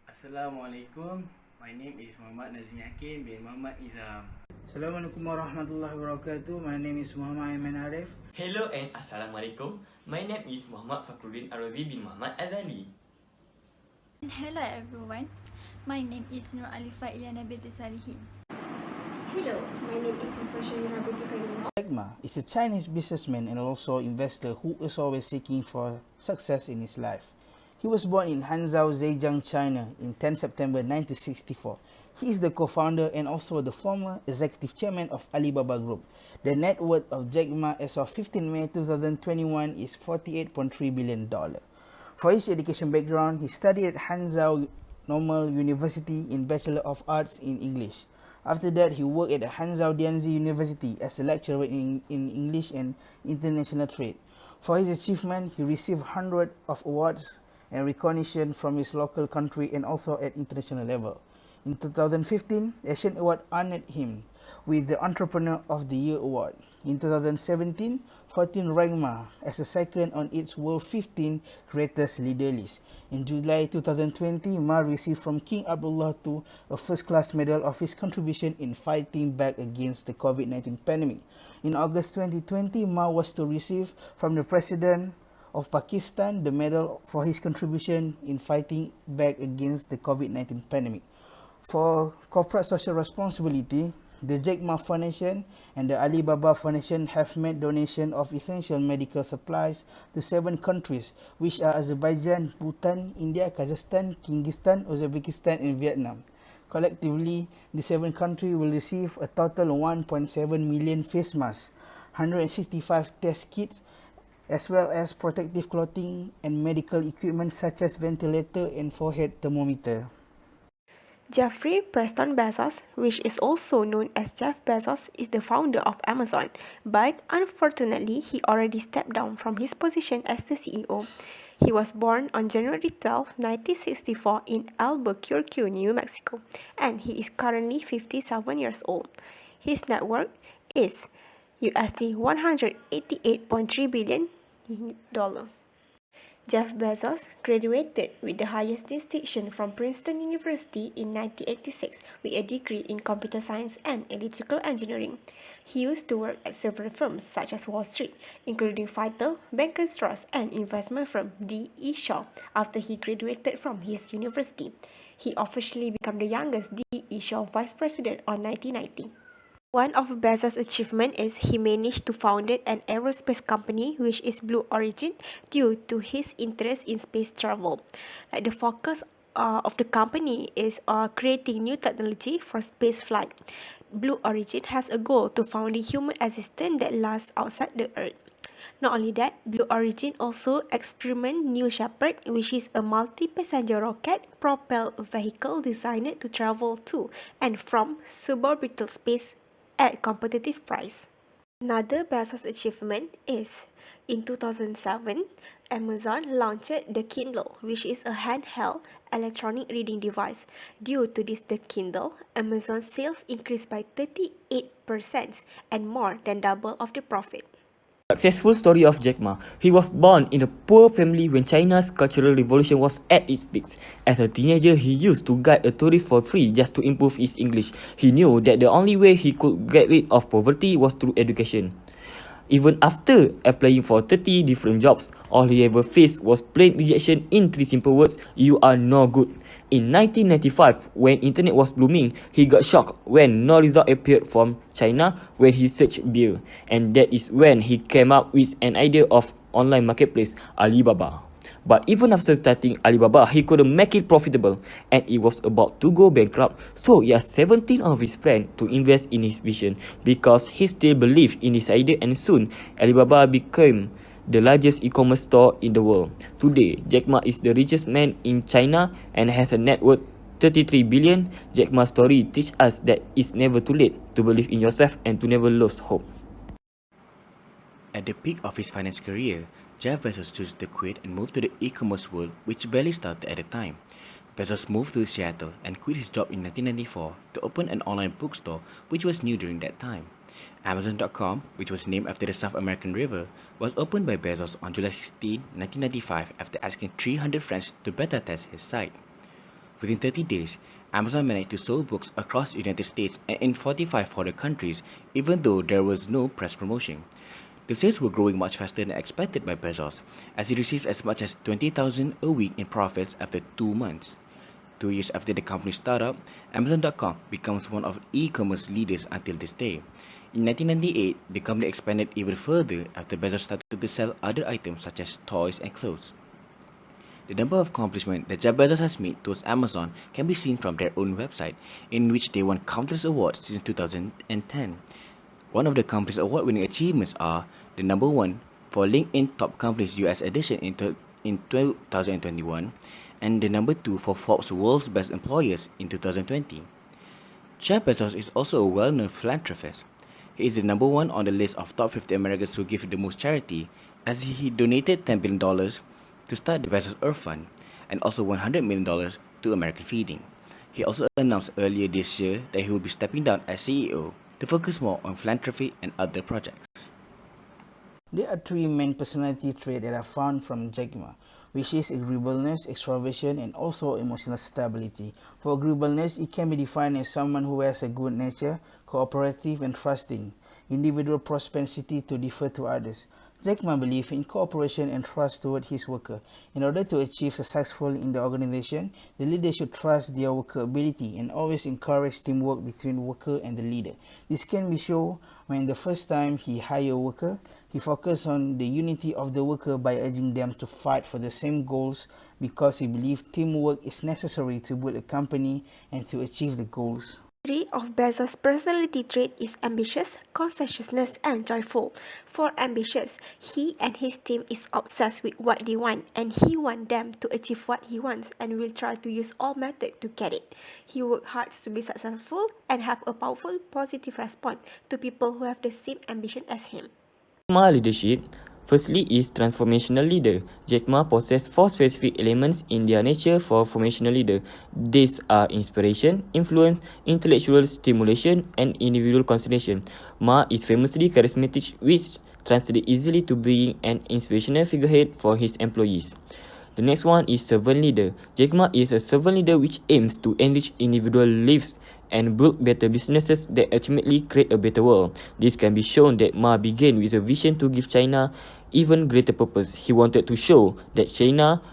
Assalamualaikum. My name is Muhammad Nazmi HAQIM bin Muhammad NIZAM. Assalamualaikum warahmatullahi wabarakatuh. My name is Muhammad AIMAN ARIF. Hello and Assalamualaikum. My name is Muhammad FAKHRUDDIN AROZZI bin Muhammad AZALI. Hello everyone. My name is Alifah Ilyana binti SALIHEN. Hello, my name is SYAHIRAH binti KHAIRULLAH. Jack Ma is a Chinese businessman and also investor who is always seeking for success in his life. He was born in Hangzhou, Zhejiang, China in 10 September 1964. He is the co-founder and also the former executive chairman of Alibaba Group. The net worth of Jack Ma as of 15 May 2021 is $48.3 billion. For his education background, he studied at Hangzhou Normal University in Bachelor of Arts in English. After that, he worked at the Hangzhou Dianzi University as a lecturer in English and International Trade. For his achievement, he received hundreds of awards and recognition from his local country and also at international level. In 2015, Asian Award honored him with the Entrepreneur of the Year Award. In 2017, 14 ranked Ma as a second on its World 15 Greatest Leader list. In July 2020, Ma received from King Abdullah II a first-class medal of his contribution in fighting back against the COVID-19 pandemic. In August 2020, Ma was to receive from the President of Pakistan the medal for his contribution in fighting back against the COVID-19 pandemic. For corporate social responsibility, the Jack Ma Foundation and the Alibaba Foundation have made donation of essential medical supplies to 7 countries, which are Azerbaijan, Bhutan, India, Kazakhstan, Kyrgyzstan, Uzbekistan and Vietnam. Collectively, the 7 countries will receive a total of 1.7 million face masks, 165 test kits, as well as protective clothing and medical equipment such as ventilator and forehead thermometer. Jeffrey Preston Bezos, which is also known as Jeff Bezos, is the founder of Amazon, but unfortunately he already stepped down from his position as the CEO. He was born on January 12, 1964 in Albuquerque, New Mexico, and he is currently 57 years old. His net worth is USD $188.3 billion. Jeff Bezos graduated with the highest distinction from Preston University in 1986 with a degree in computer science and electrical engineering. He used to work at several firms such as Wall Street, including Vital, Bankers Trust, and investment firm D.E. Shaw. After he graduated from his university, he officially became the youngest D.E. Shaw vice president on 1990. One of Bezos' achievements is he managed to found an aerospace company which is Blue Origin due to his interest in space travel. Like the focus of the company is creating new technology for space flight. Blue Origin has a goal to found a human assistant that lasts outside the Earth. Not only that, Blue Origin also experiment New Shepard, which is a multi-passenger rocket-propelled vehicle designed to travel to and from suborbital space at competitive price. Another Bezos achievement is in 2007, Amazon launched the Kindle, which is a handheld electronic reading device. Due to this, the Kindle, Amazon sales increased by 38% and more than double of the profit. Successful story of Jack Ma. He was born in a poor family when China's Cultural Revolution was at its peak. As a teenager, he used to guide a tourist for free just to improve his English. He knew that the only way he could get rid of poverty was through education. Even after applying for 30 different jobs, all he ever faced was plain rejection in 3 simple words: "You are no good." In 1995, when internet was blooming, he got shocked when no result appeared from China when he searched beer. And that is when he came up with an idea of online marketplace, Alibaba. But even after starting Alibaba, he couldn't make it profitable and it was about to go bankrupt. So he asked 17 of his friends to invest in his vision because he still believed in his idea, and soon Alibaba became the largest e-commerce store in the world. Today, Jack Ma is the richest man in China and has a net worth 33 billion. Jack Ma's story teaches us that it's never too late to believe in yourself and to never lose hope. At the peak of his finance career, Jeff Bezos chose to quit and move to the e-commerce world, which barely started at the time. Bezos moved to Seattle and quit his job in 1994 to open an online bookstore, which was new during that time. Amazon.com, which was named after the South American river, was opened by Bezos on July 16, 1995 after asking 300 friends to beta test his site. Within 30 days, Amazon managed to sell books across the United States and in 45 foreign countries, even though there was no press promotion. The sales were growing much faster than expected by Bezos, as he received as much as $20,000 a week in profits after 2 months. 2 years after the company's startup, Amazon.com becomes one of e-commerce leaders until this day. In 1998, the company expanded even further after Bezos started to sell other items such as toys and clothes. The number of accomplishments that Jeff Bezos has made towards Amazon can be seen from their own website, in which they won countless awards since 2010. One of the company's award-winning achievements are the number 1 for LinkedIn Top Companies US edition in 2021 and the number 2 for Forbes World's Best Employers in 2020. Jeff Bezos is also a well-known philanthropist. He is the number 1 on the list of top 50 Americans who give the most charity, as he donated $10 billion to start the Bezos Earth Fund and also $100 million to American Feeding. He also announced earlier this year that he will be stepping down as CEO to focus more on philanthropy and other projects. There are 3 main personality traits that are found from Jack Ma, which is agreeableness, extroversion, and also emotional stability. For agreeableness, it can be defined as someone who has a good nature, cooperative and trusting, individual propensity to defer to others. Jack Ma believes in cooperation and trust toward his worker. In order to achieve successful in the organization, the leader should trust their worker ability and always encourage teamwork between the worker and the leader. This can be shown when the first time he hired a worker, he focused on the unity of the worker by urging them to fight for the same goals because he believed teamwork is necessary to build a company and to achieve the goals. 3 of Bezos' personality trait is ambitious, conscientiousness, and joyful. For ambitious, he and his team is obsessed with what they want, and he wants them to achieve what he wants and will try to use all methods to get it. He works hard to be successful and have a powerful, positive response to people who have the same ambition as him. Ma leadership. Firstly is Transformational Leader. Jack Ma possesses 4 specific elements in their nature for Formational Leader. These are inspiration, influence, intellectual stimulation, and individual consideration. Ma is famously charismatic, which translates easily to being an inspirational figurehead for his employees. The next one is Servant Leader. Jack Ma is a servant leader which aims to enrich individual lives and build better businesses that ultimately create a better world. This can be shown that Ma began with a vision to give China even greater purpose. He wanted to show that China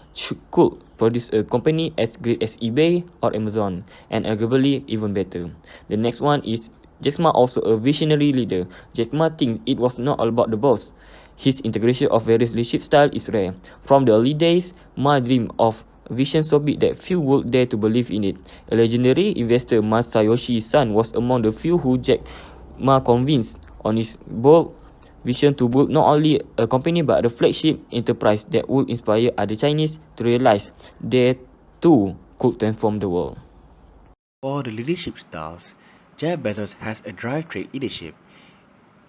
could produce a company as great as eBay or Amazon, and arguably even better. The next one is Jack Ma, also a visionary leader. Jack Ma thinks it was not all about the boss. His integration of various leadership styles is rare. From the early days, Ma dreamed of a vision so big that few would dare to believe in it. A legendary investor, Masayoshi Son, was among the few who Jack Ma convinced on his bold vision to build not only a company but a flagship enterprise that would inspire other Chinese to realize they too could transform the world. For the leadership styles, Jeff Bezos has a drive trait leadership.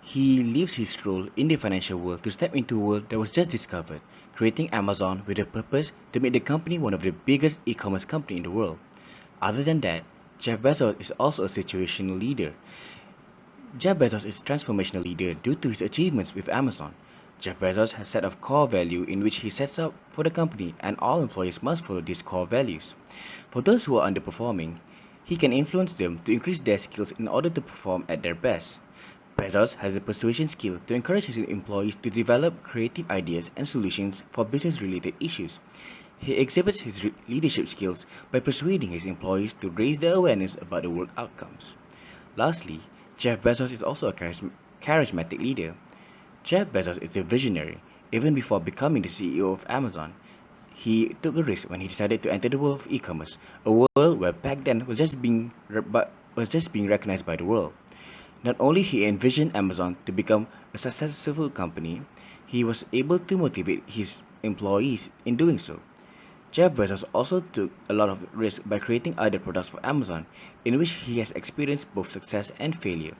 He leaves his role in the financial world to step into a world that was just discovered, creating Amazon with a purpose to make the company one of the biggest e-commerce companies in the world. Other than that, Jeff Bezos is also a situational leader. Jeff Bezos is a transformational leader due to his achievements with Amazon. Jeff Bezos has a set of core values in which he sets up for the company, and all employees must follow these core values. For those who are underperforming, he can influence them to increase their skills in order to perform at their best. Bezos has a persuasion skill to encourage his employees to develop creative ideas and solutions for business-related issues. He exhibits his leadership skills by persuading his employees to raise their awareness about the work outcomes. Lastly, Jeff Bezos is also a charismatic leader. Jeff Bezos is a visionary. Even before becoming the CEO of Amazon, he took a risk when he decided to enter the world of e-commerce, a world where back then was just being recognized by the world. Not only he envisioned Amazon to become a successful company, he was able to motivate his employees in doing so. Jeff Bezos also took a lot of risk by creating other products for Amazon, in which he has experienced both success and failure.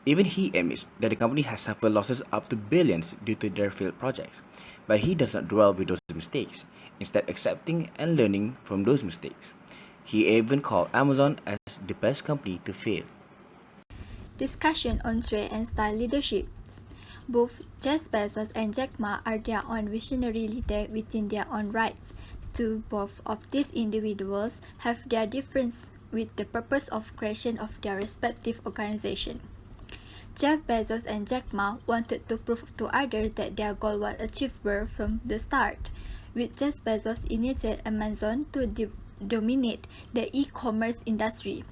Even he admits that the company has suffered losses up to billions due to their failed projects, but he does not dwell with those mistakes, instead accepting and learning from those mistakes. He even called Amazon as the best company to fail. Discussion on trait and style leadership. Both Jeff Bezos and Jack Ma are their own visionary leaders within their own rights. to both of these individuals have their difference with the purpose of creation of their respective organization. Jeff Bezos and Jack Ma wanted to prove to others that their goal was achievable from the start, with Jeff Bezos initiated Amazon to dominate the e-commerce industry,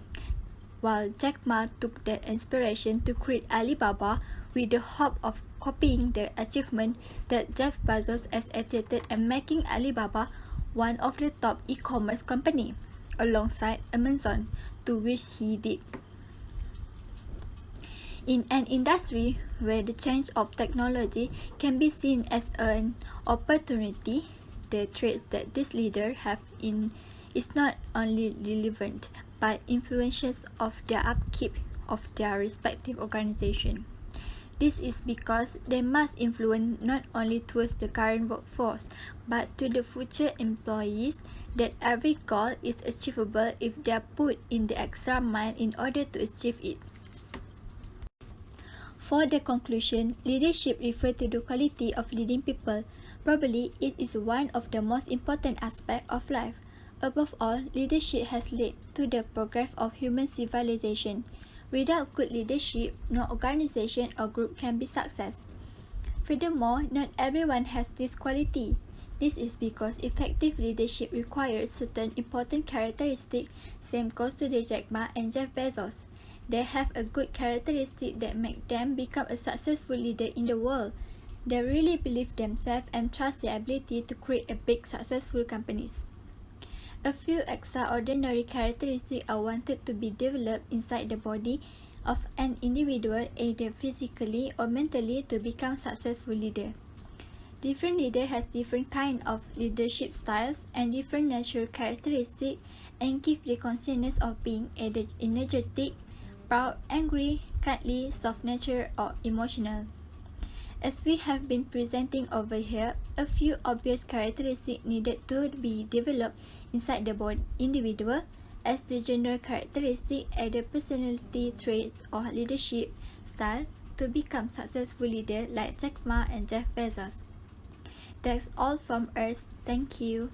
while Jack Ma took that inspiration to create Alibaba with the hope of copying the achievement that Jeff Bezos has achieved and making Alibaba one of the top e-commerce company, alongside Amazon, to which he did. In an industry where the change of technology can be seen as an opportunity, the traits that these leaders have in is not only relevant but influential of the upkeep of their respective organization. This is because they must influence not only towards the current workforce but to the future employees, that every goal is achievable if they are put in the extra mile in order to achieve it. For the conclusion, leadership refers to the quality of leading people. Probably it is one of the most important aspects of life. Above all, leadership has led to the progress of human civilization. Without good leadership, no organization or group can be success. Furthermore, not everyone has this quality. This is because effective leadership requires certain important characteristics. Same goes to the Jack Ma and Jeff Bezos. They have a good characteristic that make them become a successful leader in the world. They really believe themselves and trust their ability to create a big successful companies. A few extraordinary characteristics are wanted to be developed inside the body of an individual, either physically or mentally, to become successful leader. Different leader has different kind of leadership styles and different natural characteristics, and give the consciousness of being either energetic, proud, angry, kindly, soft-natured, or emotional. As we have been presenting over here, a few obvious characteristics needed to be developed inside the individual as the general characteristic, either personality traits or leadership style, to become successful leader like Jack Ma and Jeff Bezos. That's all from us. Thank you.